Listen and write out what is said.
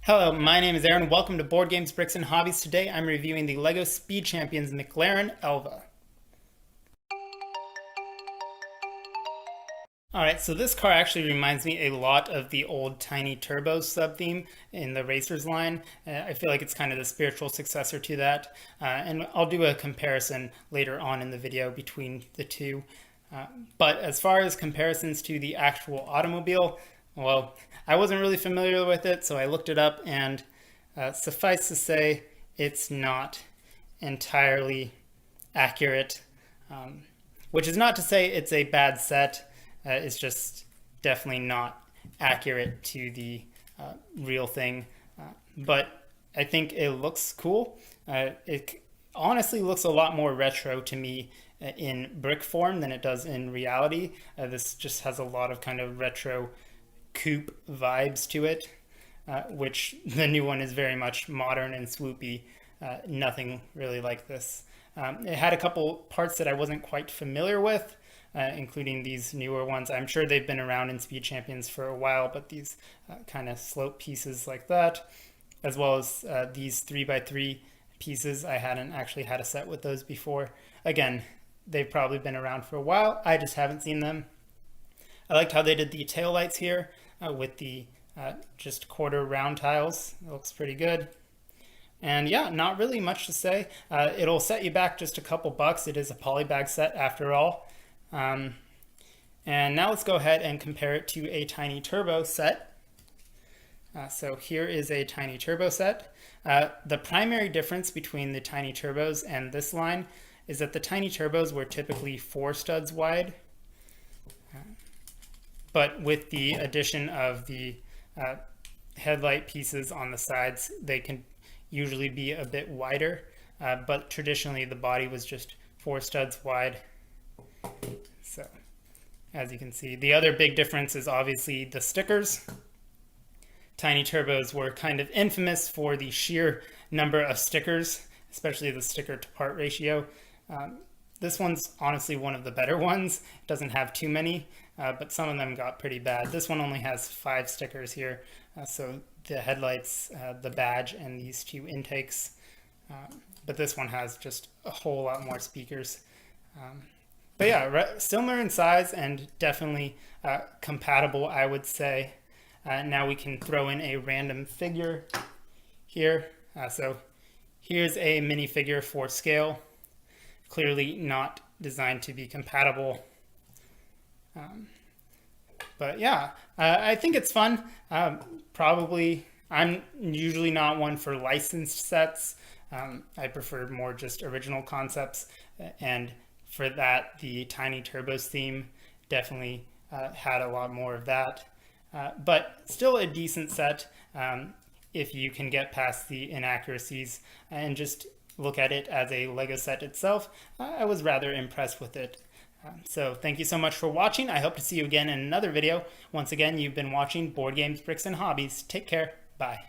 Hello, my name is Aaron. Welcome to Board Games, Bricks, and Hobbies. Today I'm reviewing the LEGO Speed Champions McLaren Elva. Alright, so this car actually reminds me a lot of the old Tiny Turbo sub-theme in the Racers line. I feel like it's kind of the spiritual successor to that. And I'll do a comparison later on in the video between the two. But as far as comparisons to the actual automobile, well, I wasn't really familiar with it, so I looked it up, and suffice to say, it's not entirely accurate. Which is not to say it's a bad set. It's just definitely not accurate to the real thing. But I think it looks cool. It honestly looks a lot more retro to me in brick form than it does in reality. This just has a lot of kind of retro coupe vibes to it, which the new one is very much modern and swoopy. Nothing really like this. It had a couple parts that I wasn't quite familiar with, including these newer ones. I'm sure they've been around in Speed Champions for a while, but these kind of slope pieces like that, as well as these 3x3 pieces, I hadn't actually had a set with those before. Again, they've probably been around for a while. I just haven't seen them. I liked how they did the taillights here with the just quarter round tiles. It looks pretty good. And yeah, not really much to say. It'll set you back just a couple bucks. It is a polybag set after all. And now let's go ahead and compare it to a Tiny Turbo set. So here is a Tiny Turbo set. The primary difference between the Tiny Turbos and this line is that the Tiny Turbos were typically 4 studs wide. But with the addition of the headlight pieces on the sides, they can usually be a bit wider. But traditionally the body was just 4 studs wide. So as you can see, the other big difference is obviously the stickers. Tiny Turbos were kind of infamous for the sheer number of stickers, especially the sticker to part ratio. This one's honestly one of the better ones. It doesn't have too many, but some of them got pretty bad. This one only has 5 stickers here. So the headlights, the badge, and these 2 intakes. But this one has just a whole lot more speakers. But yeah, similar in size and definitely compatible, I would say. Now we can throw in a random figure here. So here's a minifigure for scale. Clearly not designed to be compatible. But yeah, I think it's fun. Probably, I'm usually not one for licensed sets. I prefer more just original concepts, and for that, the Tiny Turbos theme definitely had a lot more of that. But still a decent set if you can get past the inaccuracies and just look at it as a LEGO set itself. I was rather impressed with it. So thank you so much for watching. I hope to see you again in another video. Once again, you've been watching Board Games, Bricks, and Hobbies. Take care. Bye.